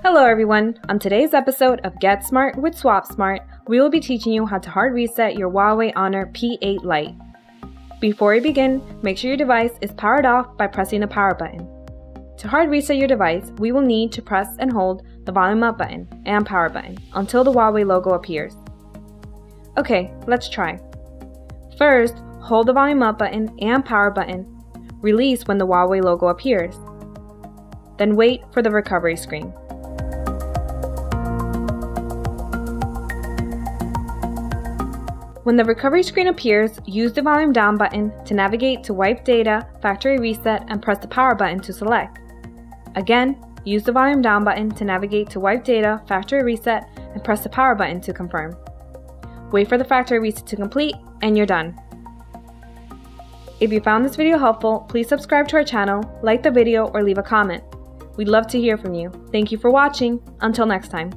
Hello everyone! On today's episode of Get Smart with SwapSmart, we will be teaching you how to hard reset your Huawei Honor P8 Lite. Before we begin, make sure your device is powered off by pressing the power button. To hard reset your device, we will need to press and hold the volume up button and power button until the Huawei logo appears. Okay, let's try. First, hold the volume up button and power button. Release when the Huawei logo appears. Then wait for the recovery screen. When the recovery screen appears, use the volume down button to navigate to Wipe Data, Factory Reset, and press the power button to select. Again, use the volume down button to navigate to Wipe Data, Factory Reset, and press the power button to confirm. Wait for the factory reset to complete, and you're done. If you found this video helpful, please subscribe to our channel, like the video, or leave a comment. We'd love to hear from you. Thank you for watching. Until next time.